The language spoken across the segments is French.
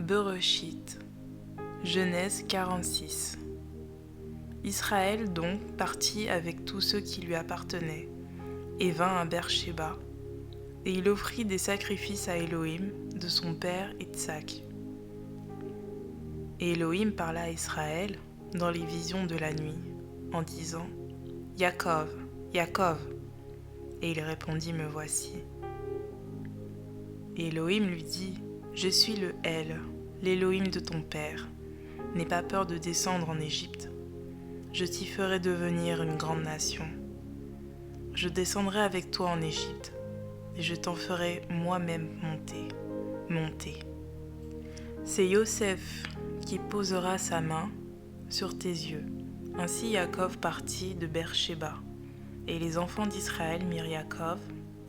Bereshit, Genèse 46. Israël donc partit avec tous ceux qui lui appartenaient, et vint à Beer-Shéba, et il offrit des sacrifices à Elohim de son père Itshac. Et Elohim parla à Israël dans les visions de la nuit, en disant : Yaakov, Yaakov. Et il répondit : Me voici. Et Elohim lui dit : Je suis le El, l'Elohim de ton père. N'aie pas peur de descendre en Égypte. Je t'y ferai devenir une grande nation. Je descendrai avec toi en Égypte, et je t'en ferai moi-même monter. C'est Yosef qui posera sa main sur tes yeux. Ainsi Yaakov partit de Beer-Shéba, et les enfants d'Israël mirent Yaakov,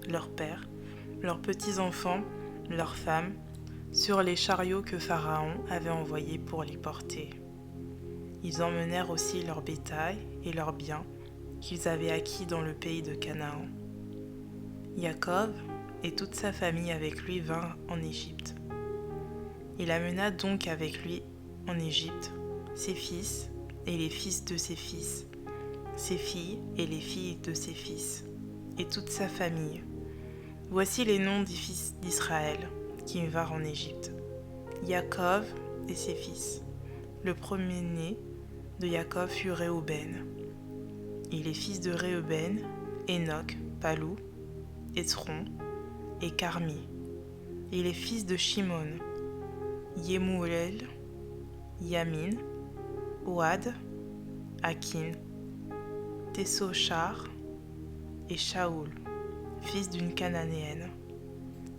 leur père, leurs petits-enfants, leurs femmes, sur les chariots que Pharaon avait envoyés pour les porter. Ils emmenèrent aussi leur bétail et leurs biens qu'ils avaient acquis dans le pays de Canaan. Yaakov et toute sa famille avec lui vinrent en Égypte. Il amena donc avec lui en Égypte ses fils et les fils de ses fils, ses filles et les filles de ses fils, et toute sa famille. Voici les noms des fils d'Israël qui vinrent en Égypte. Yaakov et ses fils. Le premier-né de Yaakov fut Réuben. Et les fils de Réuben, Enoch, Palou, Étron et Carmi. Et les fils de Shimon, Yemuel, Yamin, Ohad, Akin, Tessochar et Shaoul, fils d'une Cananéenne.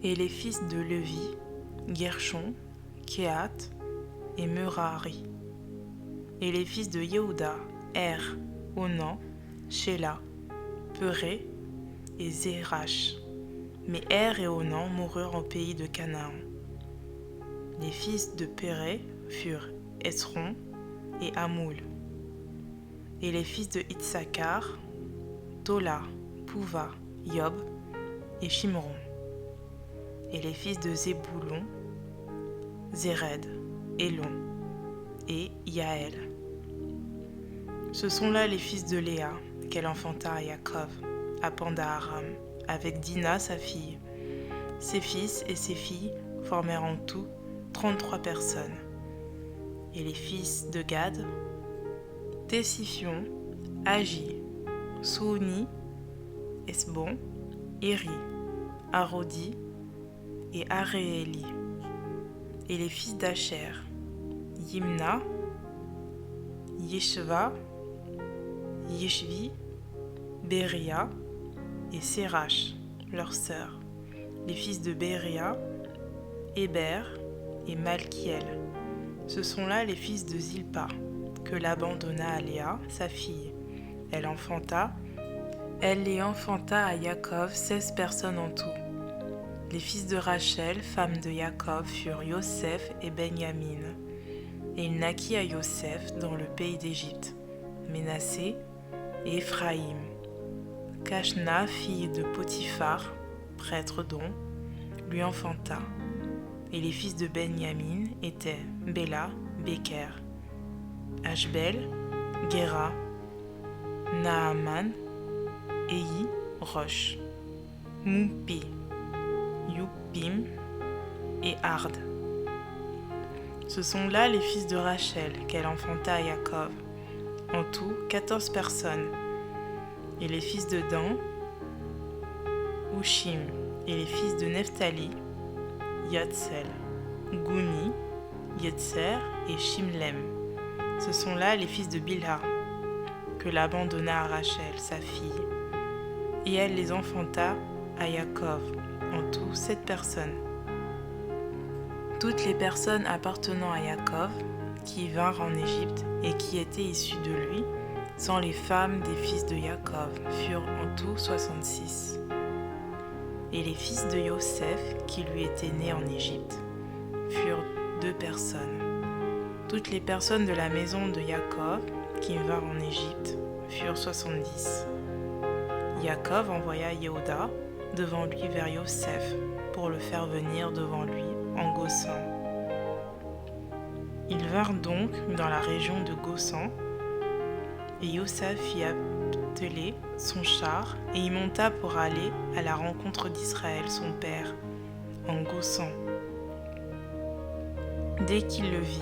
Et les fils de Lévi, Gershon, Kehat et Merari. Et les fils de Yehuda, Onan, Shéla, Peré et Zérach. Mais et Onan moururent au pays de Canaan. Les fils de Peré furent Esron et Hamoul. Et les fils de Itsakar, Tola, Pouva, Yob et Shimron. Et les fils de Zéboulon, Zéred, Élon et Yaël. Ce sont là les fils de Léa qu'elle enfanta à Yaakov, à Pandaaram, avec Dina sa fille. Ses fils et ses filles formèrent en tout 33 personnes. Et les fils de Gad, Tessifion, Agi, Souni, Esbon, Éri, Arodi et Arééli. Et les fils d'Acher, Yimna, Yeshva, Yeshvi, Béria et Sérach, leur sœur. Les fils de Béria, Héber et Malkiel. Ce sont là les fils de Zilpa, que Laban donna à Léa, sa fille. Elle les enfanta à Yaakov 16 personnes en tout. Les fils de Rachel, femme de Yaakov, furent Yosef et Benyamin. Et il naquit à Yosef dans le pays d'Égypte, Ménassé et Éphraïm. Kashna, fille de Potiphar, prêtre d'On, lui enfanta. Et les fils de Benyamin étaient Béla, Béker, Ashbel, Géra, Naaman, Ehi, Rosh, Moupi, Youpim et Ard. Ce sont là les fils de Rachel qu'elle enfanta à Yaakov, en tout 14 personnes. Et les fils de Dan, Ushim, et les fils de Nephtali, Yatsel, Gouni, Yetzer et Shimlem. Ce sont là les fils de Bilha, que Laban donna à Rachel, sa fille. Et elle les enfanta à Yaakov, en tout 7 personnes. Toutes les personnes appartenant à Yaakov, qui vinrent en Égypte et qui étaient issues de lui, sans les femmes des fils de Yaakov, furent en tout 66. Et les fils de Yosef, qui lui étaient nés en Égypte, furent 2 personnes. Toutes les personnes de la maison de Yaakov, qui vinrent en Égypte, furent 70. Yaakov envoya Yehuda devant lui vers Yosef, pour le faire venir devant lui en Gossan. Ils vinrent donc dans la région de Gossan, et Yosef fit atteler son char, et y monta pour aller à la rencontre d'Israël, son père, en Gossan. Dès qu'il le vit,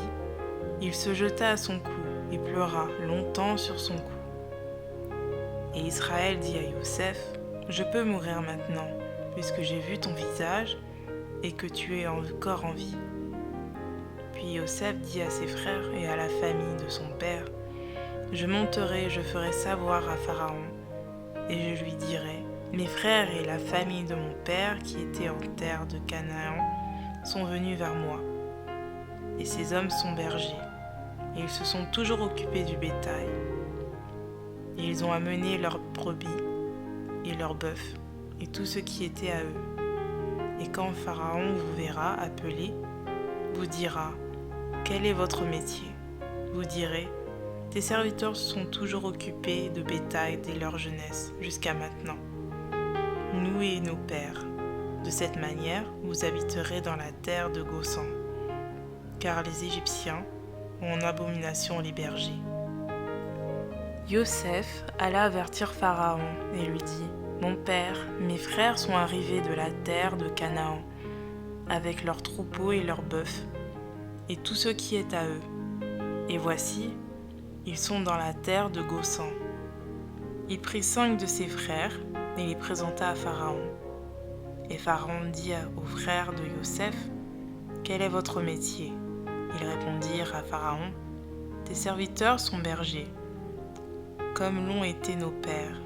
il se jeta à son cou et pleura longtemps sur son cou. Et Israël dit à Yosef, « Je peux mourir maintenant, puisque j'ai vu ton visage et que tu es encore en vie. » Puis Yosef dit à ses frères et à la famille de son père, « Je monterai, je ferai savoir à Pharaon, et je lui dirai, mes frères et la famille de mon père qui étaient en terre de Canaan sont venus vers moi. Et ces hommes sont bergers, et ils se sont toujours occupés du bétail. Et ils ont amené leurs brebis et leurs bœufs, et tout ce qui était à eux. Et quand Pharaon vous verra appeler, vous dira, quel est votre métier? Vous direz, tes serviteurs sont toujours occupés de bétail dès leur jeunesse jusqu'à maintenant, nous et nos pères. De cette manière, vous habiterez dans la terre de Gossan, car les Égyptiens ont en abomination les bergers. » Yosef alla avertir Pharaon et lui dit, « Mon père, mes frères sont arrivés de la terre de Canaan, avec leurs troupeaux et leurs bœufs, et tout ce qui est à eux. Et voici, ils sont dans la terre de Gossan. » Il prit 5 de ses frères et les présenta à Pharaon. Et Pharaon dit aux frères de Yosef, « Quel est votre métier ?» Ils répondirent à Pharaon, « Tes serviteurs sont bergers, comme l'ont été nos pères. »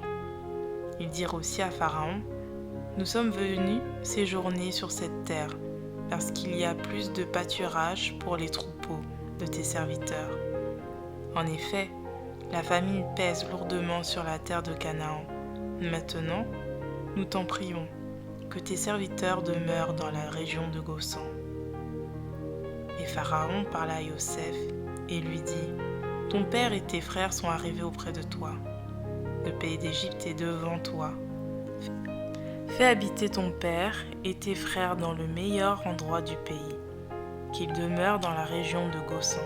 Ils dirent aussi à Pharaon, « Nous sommes venus séjourner sur cette terre, parce qu'il y a plus de pâturage pour les troupeaux de tes serviteurs. En effet, la famine pèse lourdement sur la terre de Canaan. Maintenant, nous t'en prions, que tes serviteurs demeurent dans la région de Gossan. » Et Pharaon parla à Yosef et lui dit, « Ton père et tes frères sont arrivés auprès de toi. Le pays d'Égypte est devant toi. Fais habiter ton père et tes frères dans le meilleur endroit du pays, qu'ils demeurent dans la région de Gossan.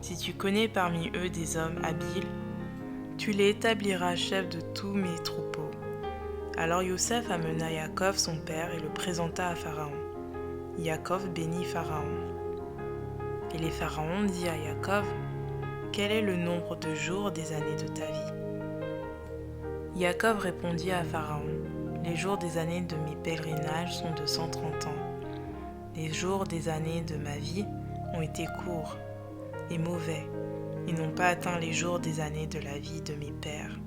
Si tu connais parmi eux des hommes habiles, tu les établiras chefs de tous mes troupeaux. » Alors Yosef amena Yaakov son père et le présenta à Pharaon. Yaakov bénit Pharaon. Et les pharaons dit à Yaakov, « Quel est le nombre de jours des années de ta vie ?» Yaakov répondit à Pharaon, « Les jours des années de mes pèlerinages sont de 130 ans. Les jours des années de ma vie ont été courts et mauvais, et n'ont pas atteint les jours des années de la vie de mes pères,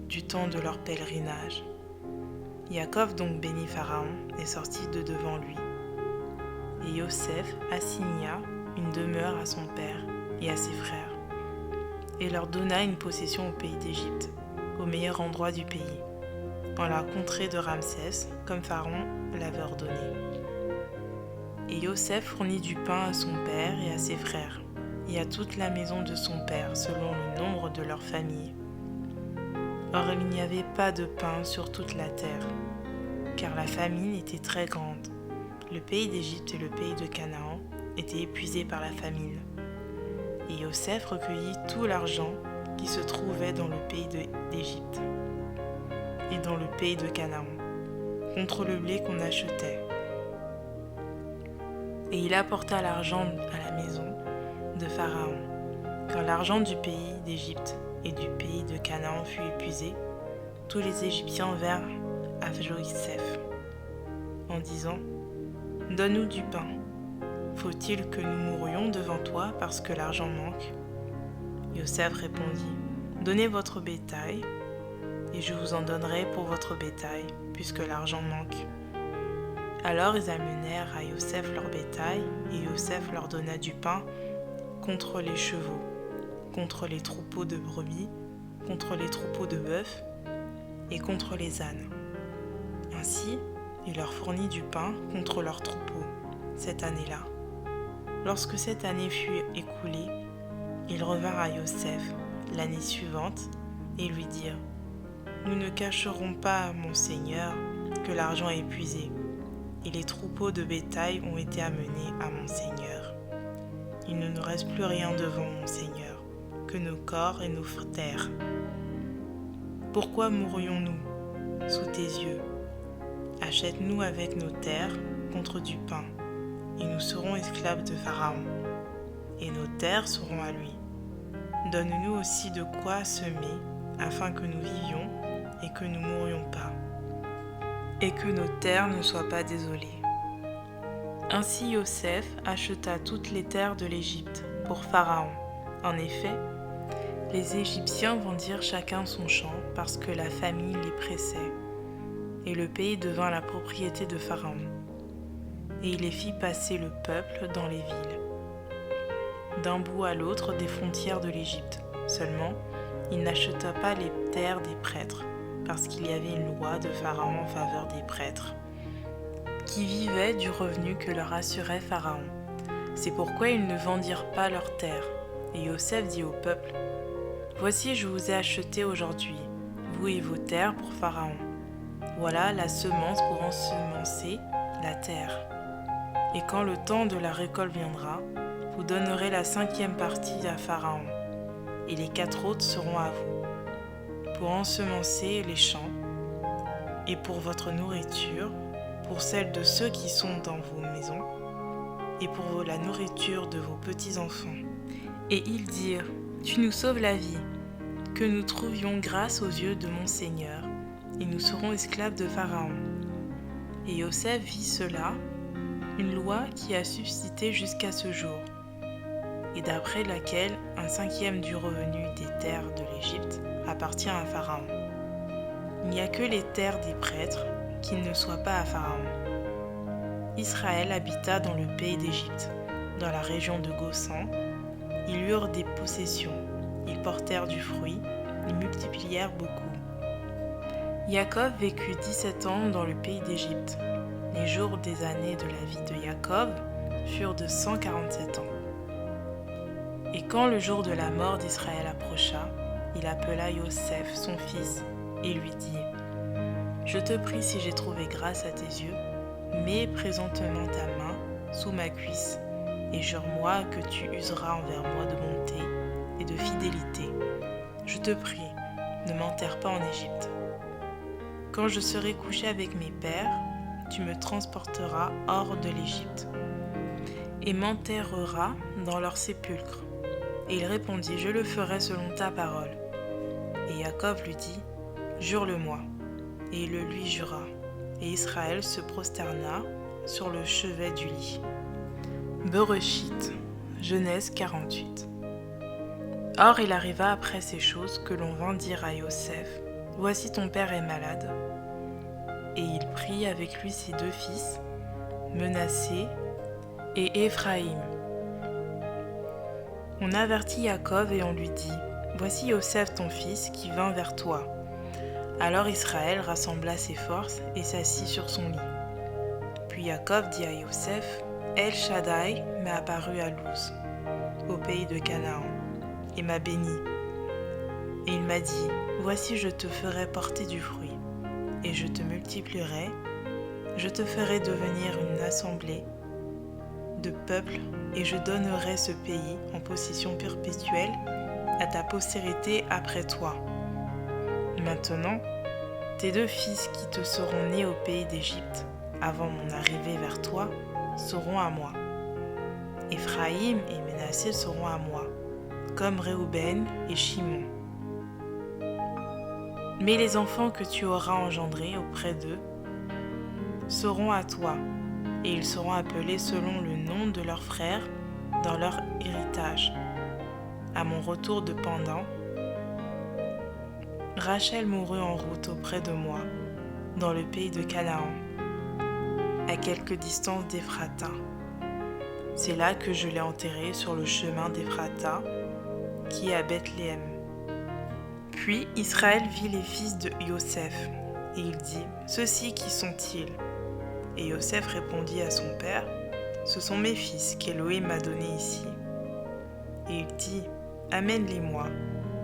du temps de leur pèlerinage. » Yaakov donc bénit Pharaon et sortit de devant lui. Et Yosef assigna une demeure à son père et à ses frères, et leur donna une possession au pays d'Égypte, au meilleur endroit du pays, en la contrée de Ramsès, comme Pharaon l'avait ordonné. Et Yosef fournit du pain à son père et à ses frères, et à toute la maison de son père, selon le nombre de leur famille. Or il n'y avait pas de pain sur toute la terre, car la famine était très grande. Le pays d'Égypte et le pays de Canaan étaient épuisés par la famine. Et Yosef recueillit tout l'argent qui se trouvait dans le pays d'Égypte et dans le pays de Canaan, contre le blé qu'on achetait. Et il apporta l'argent à la maison de Pharaon. Quand l'argent du pays d'Égypte et du pays de Canaan fut épuisé, tous les Égyptiens vinrent à Yosef en disant, « Donne-nous du pain. Faut-il que nous mourions devant toi parce que l'argent manque ?» Yosef répondit, « Donnez votre bétail, et je vous en donnerai pour votre bétail, puisque l'argent manque. » Alors ils amenèrent à Yosef leur bétail, et Yosef leur donna du pain contre les chevaux, contre les troupeaux de brebis, contre les troupeaux de bœufs, et contre les ânes. Ainsi, il leur fournit du pain contre leurs troupeaux, cette année-là. Lorsque cette année fut écoulée, ils revinrent à Yosef l'année suivante et lui dirent, « Nous ne cacherons pas à mon Seigneur que l'argent est épuisé, et les troupeaux de bétail ont été amenés à mon Seigneur. » il ne nous reste plus rien devant mon Seigneur, que nos corps et nos terres. Pourquoi mourrions-nous sous tes yeux? Achète-nous avec nos terres contre du pain, et nous serons esclaves de Pharaon, et nos terres seront à lui. Donne-nous aussi de quoi semer, afin que nous vivions et que nous mourions pas, et que nos terres ne soient pas désolées. Ainsi Yosef acheta toutes les terres de l'Égypte pour Pharaon. En effet, les Égyptiens vendirent chacun son champ parce que la famine les pressait, et le pays devint la propriété de Pharaon. Et il les fit passer le peuple dans les villes, d'un bout à l'autre des frontières de l'Égypte. Seulement, il n'acheta pas les terres des prêtres, parce qu'il y avait une loi de Pharaon en faveur des prêtres, qui vivaient du revenu que leur assurait Pharaon. C'est pourquoi ils ne vendirent pas leurs terres. Et Yosef dit au peuple, « Voici, je vous ai acheté aujourd'hui, vous et vos terres pour Pharaon. Voilà la semence pour ensemencer la terre. Et quand le temps de la récolte viendra, vous donnerez la 5e partie à Pharaon, et les 4 autres seront à vous, pour ensemencer les champs, et pour votre nourriture, pour celle de ceux qui sont dans vos maisons, et pour la nourriture de vos petits-enfants. » Et ils dirent, « Tu nous sauves la vie, que nous trouvions grâce aux yeux de mon Seigneur, et nous serons esclaves de Pharaon. » Et Yosef vit cela, une loi qui a subsisté jusqu'à ce jour, et d'après laquelle un 5e du revenu des terres de l'Égypte appartient à Pharaon. Il n'y a que les terres des prêtres qui ne soient pas à Pharaon. Israël habita dans le pays d'Égypte, dans la région de Goshen. Ils eurent des possessions, ils portèrent du fruit, ils multiplièrent beaucoup. Jacob vécut 17 ans dans le pays d'Égypte. Les jours des années de la vie de Jacob furent de 147 ans. Et quand le jour de la mort d'Israël approcha, il appela Yosef, son fils, et lui dit, « Je te prie si j'ai trouvé grâce à tes yeux, mets présentement ta main sous ma cuisse, et jure-moi que tu useras envers moi de bonté et de fidélité. Je te prie, ne m'enterre pas en Égypte. Quand je serai couché avec mes pères, tu me transporteras hors de l'Égypte et m'enterreras dans leur sépulcre. » Et il répondit, « Je le ferai selon ta parole. » Et Jacob lui dit, « Jure-le-moi. » Et il le lui jura. Et Israël se prosterna sur le chevet du lit. Bereshit, Genèse 48. Or il arriva après ces choses que l'on vint dire à Yosef, « Voici ton père est malade. » Et il prit avec lui ses 2 fils, Menassé et Éphraïm. On avertit Jacob et on lui dit, « Voici Yosef ton fils qui vint vers toi. » Alors Israël rassembla ses forces et s'assit sur son lit. Puis Jacob dit à Yosef, « El Shaddai m'est apparu à Luz, au pays de Canaan, et m'a béni. Et il m'a dit, « Voici je te ferai porter du fruit, et je te multiplierai, je te ferai devenir une assemblée de peuples, et je donnerai ce pays en possession perpétuelle à ta postérité après toi. Maintenant, tes 2 fils qui te seront nés au pays d'Égypte, avant mon arrivée vers toi, seront à moi. Éphraïm et Menassé seront à moi, comme Réhouben et Shimon. Mais les enfants que tu auras engendrés auprès d'eux seront à toi, et ils seront appelés selon le nom de leurs frères dans leur héritage. À mon retour de Pandan, Rachel mourut en route auprès de moi, dans le pays de Canaan, à quelque distance d'Éphrata. C'est là que je l'ai enterrée sur le chemin d'Éphrata, qui est à Bethléem. Puis Israël vit les fils de Yosef, et il dit, « Ceux-ci qui sont-ils » Et Yosef répondit à son père, « Ce sont mes fils qu'Élohim m'a donnés ici. » Et il dit, « Amène-les-moi,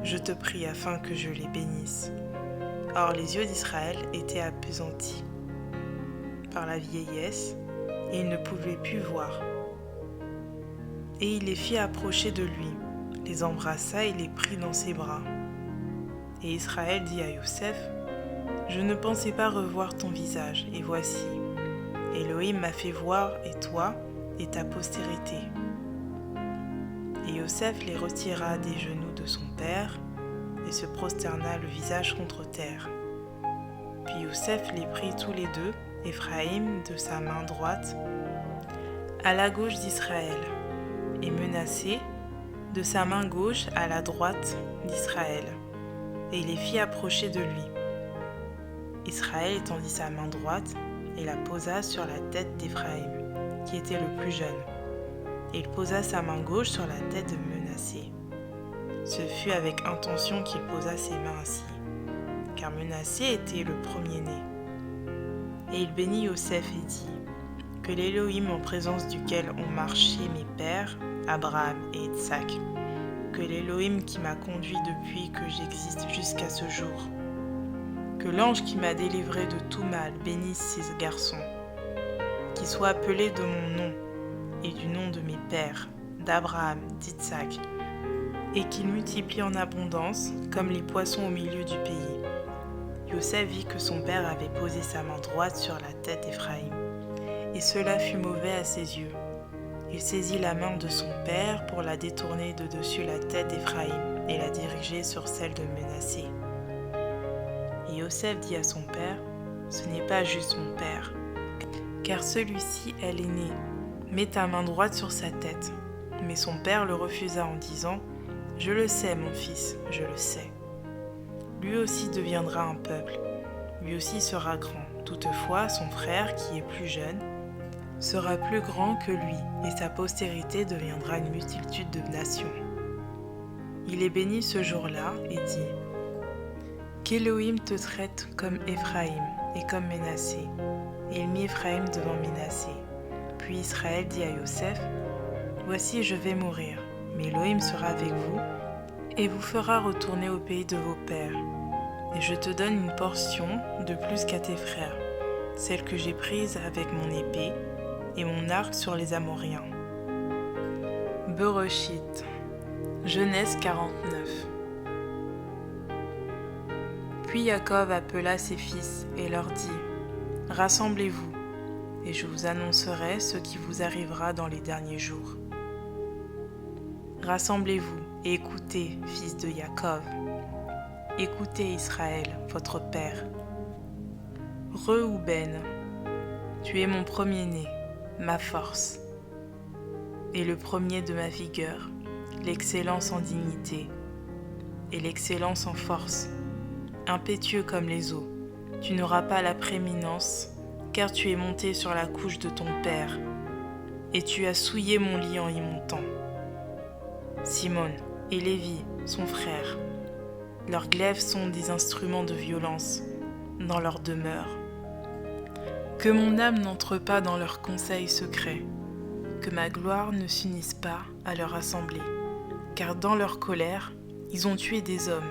je te prie, afin que je les bénisse. » Or les yeux d'Israël étaient appesantis par la vieillesse, et il ne pouvait plus voir. Et il les fit approcher de lui, les embrassa et les prit dans ses bras. Et Israël dit à Yosef, « Je ne pensais pas revoir ton visage, et voici, Elohim m'a fait voir, et toi, et ta postérité. » Et Yosef les retira des genoux de son père, et se prosterna le visage contre terre. Puis Yosef les prit tous les deux, Éphraïm de sa main droite, à la gauche d'Israël, et Menassé de sa main gauche à la droite d'Israël, et il les fit approcher de lui. Israël étendit sa main droite et la posa sur la tête d'Éphraïm, qui était le plus jeune, et il posa sa main gauche sur la tête de Menassé. Ce fut avec intention qu'il posa ses mains ainsi, car Menassé était le premier-né. Et il bénit Yosef et dit, « Que l'Élohim en présence duquel ont marché mes pères, Abraham et Isaac, que l'Élohim qui m'a conduit depuis que j'existe jusqu'à ce jour, que l'ange qui m'a délivré de tout mal bénisse ces garçons, qu'ils soient appelés de mon nom et du nom de mes pères, d'Abraham, d'Isaac, et qu'ils multiplient en abondance comme les poissons au milieu du pays. » Yosef vit que son père avait posé sa main droite sur la tête d'Éphraïm, et cela fut mauvais à ses yeux. Il saisit la main de son père pour la détourner de dessus la tête d'Éphraïm et la diriger sur celle de Menassé. Et Yosef dit à son père, « Ce n'est pas juste mon père, car celui-ci est l'aîné. Mets ta main droite sur sa tête. » Mais son père le refusa en disant, « Je le sais, mon fils, je le sais. Lui aussi deviendra un peuple, lui aussi sera grand. Toutefois, son frère, qui est plus jeune, sera plus grand que lui, et sa postérité deviendra une multitude de nations. » Il est béni ce jour-là et dit, « Qu'Élohim te traite comme Éphraïm et comme Menassé. » Et il mit Éphraïm devant Menassé. Puis Israël dit à Yosef, « Voici, je vais mourir, mais Élohim sera avec vous et vous fera retourner au pays de vos pères. Et je te donne une portion de plus qu'à tes frères, celle que j'ai prise avec mon épée et mon arc sur les Amoriens. » Bereshit, Genèse 49. Puis Jacob appela ses fils et leur dit, « Rassemblez-vous, et je vous annoncerai ce qui vous arrivera dans les derniers jours. Rassemblez-vous et écoutez, fils de Jacob. Écoutez Israël, votre père. Reuben, tu es mon premier-né, ma force, et le premier de ma vigueur, l'excellence en dignité, et l'excellence en force, impétueux comme les eaux. Tu n'auras pas la prééminence, car tu es monté sur la couche de ton père, et tu as souillé mon lit en y montant. Simon et Lévi, son frère, leurs glaives sont des instruments de violence dans leur demeure. Que mon âme n'entre pas dans leurs conseils secrets, que ma gloire ne s'unisse pas à leur assemblée, car dans leur colère, ils ont tué des hommes,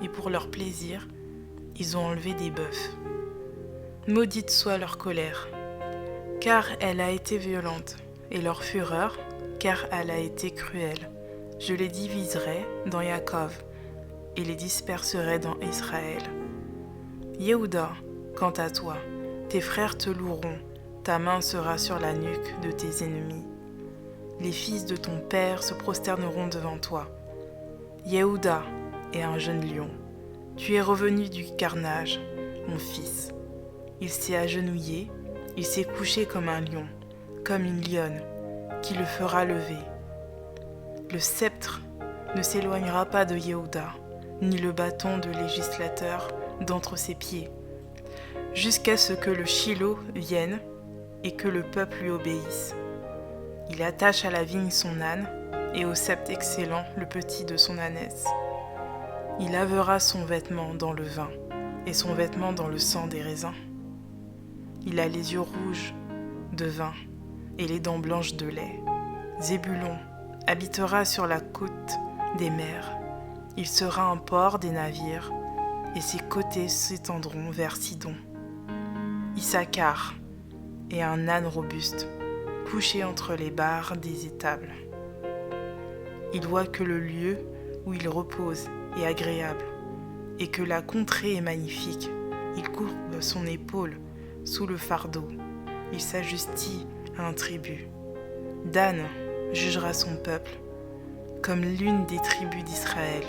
et pour leur plaisir, ils ont enlevé des bœufs. Maudite soit leur colère, car elle a été violente, et leur fureur, car elle a été cruelle. Je les diviserai dans Jacob, et les disperserai dans Israël. Yehuda, quant à toi, tes frères te loueront, ta main sera sur la nuque de tes ennemis. Les fils de ton père se prosterneront devant toi. Yehuda est un jeune lion. Tu es revenu du carnage, mon fils. Il s'est agenouillé, il s'est couché comme un lion, comme une lionne, qui le fera lever. Le sceptre ne s'éloignera pas de Yehuda, ni le bâton de législateur d'entre ses pieds, jusqu'à ce que le Shilo vienne et que le peuple lui obéisse. Il attache à la vigne son âne, et au sceptre excellent le petit de son ânesse. Il lavera son vêtement dans le vin, et son vêtement dans le sang des raisins. Il a les yeux rouges de vin, et les dents blanches de lait. Zébulon habitera sur la côte des mers. Il sera un port des navires, et ses côtés s'étendront vers Sidon. Issachar est un âne robuste, couché entre les barres des étables. Il voit que le lieu où il repose est agréable et que la contrée est magnifique. Il courbe son épaule sous le fardeau. Il s'ajustit à un tribut. Dan jugera son peuple comme l'une des tribus d'Israël.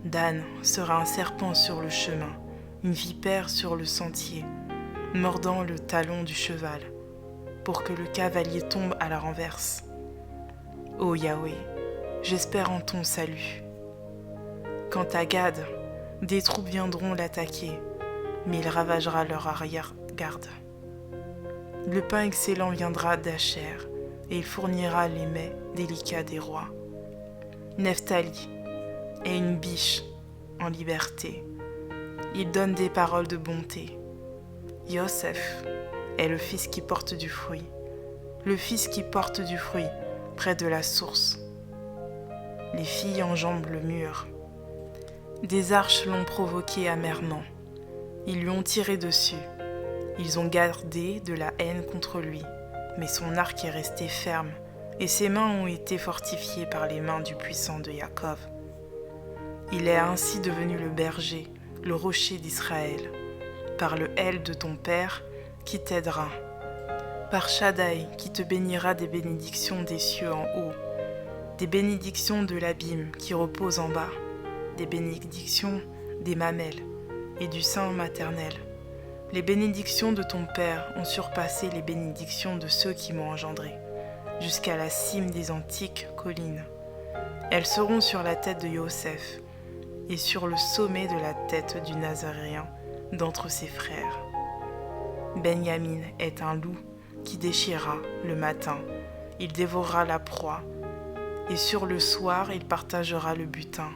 Dan sera un serpent sur le chemin, une vipère sur le sentier, mordant le talon du cheval, pour que le cavalier tombe à la renverse. Ô Yahweh, j'espère en ton salut. Quant à Gad, des troupes viendront l'attaquer, mais il ravagera leur arrière-garde. Le pain excellent viendra d'Acher, et il fournira les mets délicats des rois. Nephtali est une biche en liberté. Il donne des paroles de bonté. Yosef est le fils qui porte du fruit, le fils qui porte du fruit près de la source. Les filles enjambent le mur. Des arches l'ont provoqué amèrement. Ils lui ont tiré dessus. Ils ont gardé de la haine contre lui, mais son arc est resté ferme, et ses mains ont été fortifiées par les mains du puissant de Jacob. Il est ainsi devenu le berger, le rocher d'Israël, par le El de ton Père qui t'aidera, par Shaddai qui te bénira des bénédictions des cieux en haut, des bénédictions de l'abîme qui repose en bas, des bénédictions des mamelles et du sein maternel. Les bénédictions de ton Père ont surpassé les bénédictions de ceux qui m'ont engendré, jusqu'à la cime des antiques collines. Elles seront sur la tête de Yosef et sur le sommet de la tête du Nazaréen d'entre ses frères. Benjamin est un loup qui déchirera le matin, il dévorera la proie, et sur le soir il partagera le butin.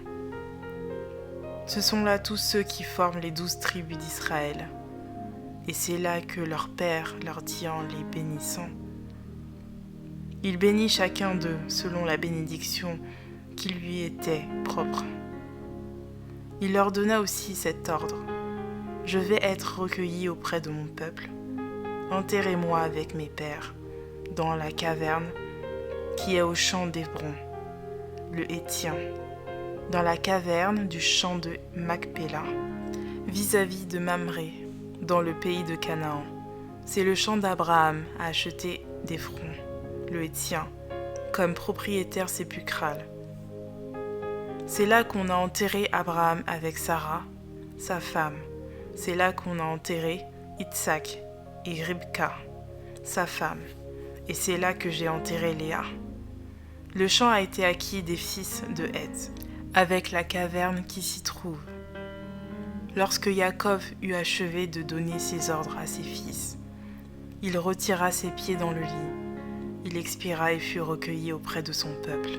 Ce sont là tous ceux qui forment les 12 tribus d'Israël, et c'est là que leur Père leur dit en les bénissant. Il bénit chacun d'eux selon la bénédiction qui lui était propre. Il leur donna aussi cet ordre: je vais être recueilli auprès de mon peuple. Enterrez-moi avec mes pères dans la caverne qui est au champ d'Hébron, le Héthien, dans la caverne du champ de Macpéla, vis-à-vis de Mamré, dans le pays de Canaan. C'est le champ d'Abraham à acheter d'Éphron, le Héthien, comme propriétaire sépulcral. C'est là qu'on a enterré Abraham avec Sarah, sa femme. C'est là qu'on a enterré Isaac et Ribka, sa femme. Et c'est là que j'ai enterré Léa. Le champ a été acquis des fils de Heth, avec la caverne qui s'y trouve. Lorsque Jacob eut achevé de donner ses ordres à ses fils, il retira ses pieds dans le lit. Il expira et fut recueilli auprès de son peuple.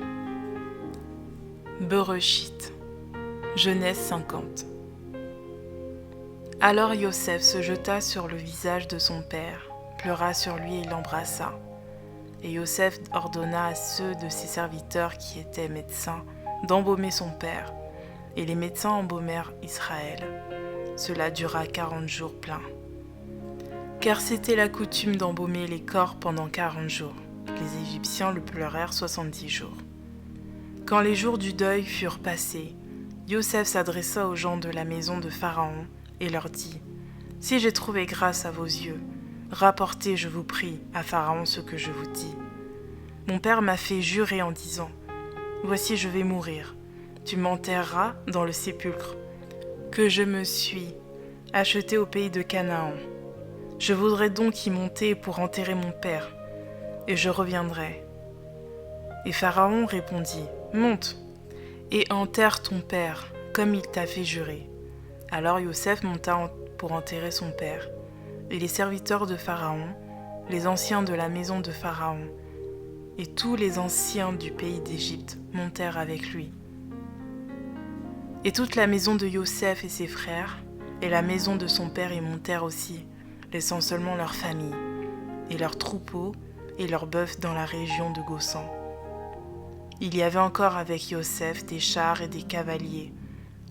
Bereshit, Genèse 50. Alors Yosef se jeta sur le visage de son père, pleura sur lui et l'embrassa. Et Yosef ordonna à ceux de ses serviteurs qui étaient médecins d'embaumer son père, et les médecins embaumèrent Israël. Cela dura 40 jours pleins. Car c'était la coutume d'embaumer les corps pendant 40 jours. Les Égyptiens le pleurèrent 70 jours. Quand les jours du deuil furent passés, Yosef s'adressa aux gens de la maison de Pharaon et leur dit : « Si j'ai trouvé grâce à vos yeux, rapportez, je vous prie, à Pharaon ce que je vous dis. Mon père m'a fait jurer en disant : Voici, je vais mourir. Tu m'enterreras dans le sépulcre que je me suis acheté au pays de Canaan. Je voudrais donc y monter pour enterrer mon père, et je reviendrai. » Et Pharaon répondit : « Monte et enterre ton père, comme il t'a fait jurer. » Alors Yosef monta pour enterrer son père, et les serviteurs de Pharaon, les anciens de la maison de Pharaon, et tous les anciens du pays d'Égypte montèrent avec lui. Et toute la maison de Yosef et ses frères, et la maison de son père y montèrent aussi, laissant seulement leur famille, et leurs troupeaux, et leurs bœufs dans la région de Gossan. Il y avait encore avec Yosef des chars et des cavaliers,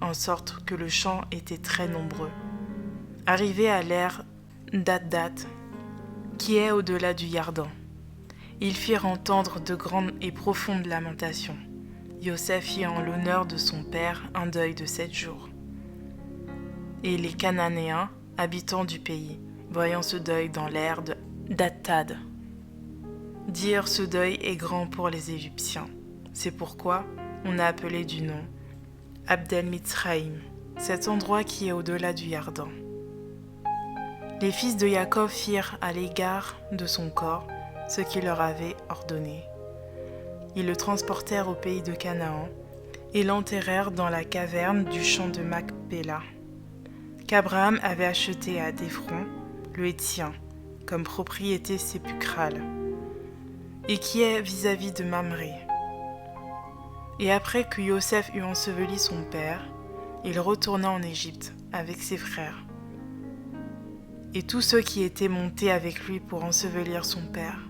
en sorte que le champ était très nombreux. Arrivé à l'ère d'Addat, qui est au-delà du Yardan, ils firent entendre de grandes et profondes lamentations. Yosef fit en l'honneur de son père un deuil de 7 jours. Et les Cananéens, habitants du pays, voyant ce deuil dans l'ère d'Atad, dirent ce deuil est grand pour les Égyptiens. C'est pourquoi on a appelé du nom Abdel Mitzraïm, cet endroit qui est au-delà du Jordan. Les fils de Jacob firent à l'égard de son corps ce qu'il leur avait ordonné. Ils le transportèrent au pays de Canaan et l'enterrèrent dans la caverne du champ de Macpéla, qu'Abraham avait acheté à Éphron, le Héthien, comme propriété sépulcrale, et qui est vis-à-vis de Mamré. Et après que Yosef eut enseveli son père, il retourna en Égypte avec ses frères. Et tous ceux qui étaient montés avec lui pour ensevelir son père.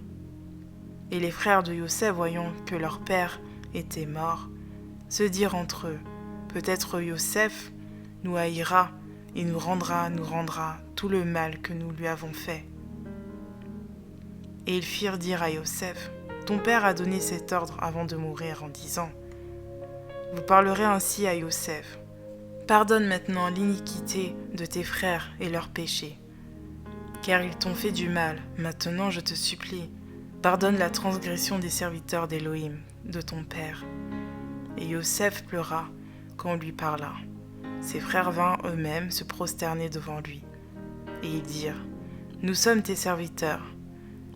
Et les frères de Yosef, voyant que leur père était mort, se dirent entre eux, peut-être Yosef nous haïra et nous rendra tout le mal que nous lui avons fait. Et ils firent dire à Yosef, ton père a donné cet ordre avant de mourir en disant, vous parlerez ainsi à Yosef, pardonne maintenant l'iniquité de tes frères et leurs péchés, car ils t'ont fait du mal, maintenant je te supplie, pardonne la transgression des serviteurs d'Élohim, de ton père. Et Yosef pleura quand on lui parla. Ses frères vinrent eux-mêmes se prosterner devant lui. Et ils dirent, nous sommes tes serviteurs.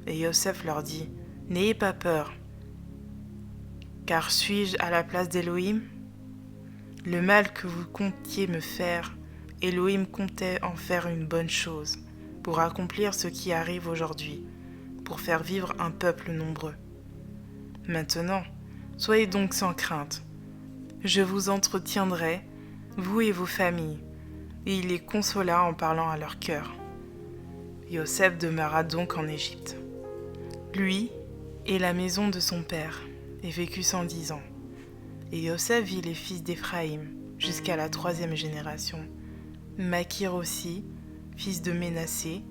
Et Yosef leur dit, n'ayez pas peur, car suis-je à la place d'Élohim? Le mal que vous comptiez me faire, Élohim comptait en faire une bonne chose, pour accomplir ce qui arrive aujourd'hui, pour faire vivre un peuple nombreux. Maintenant, soyez donc sans crainte. Je vous entretiendrai, vous et vos familles. Et il les consola en parlant à leur cœur. Yosef demeura donc en Égypte, lui et la maison de son père, et vécut 110 ans. Et Yosef vit les fils d'Éphraïm jusqu'à la 3e génération. Makir aussi, fils de Ménassé,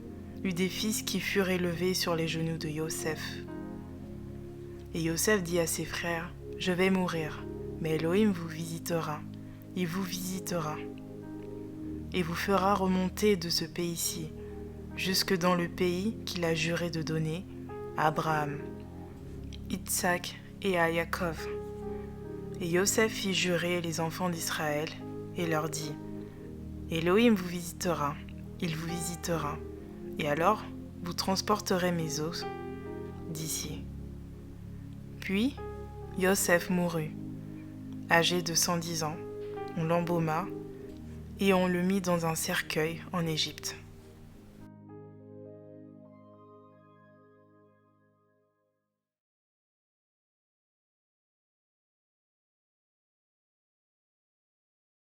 eut des fils qui furent élevés sur les genoux de Yosef. Et Yosef dit à ses frères, je vais mourir, mais Élohim vous visitera, il vous visitera, et vous fera remonter de ce pays-ci, jusque dans le pays qu'il a juré de donner à Abraham, Isaac et à Jacob. Et Yosef fit jurer les enfants d'Israël, et leur dit, Élohim vous visitera, il vous visitera, et alors vous transporterez mes os d'ici. Puis Yosef mourut, âgé de 110 ans, on l'embauma et on le mit dans un cercueil en Égypte.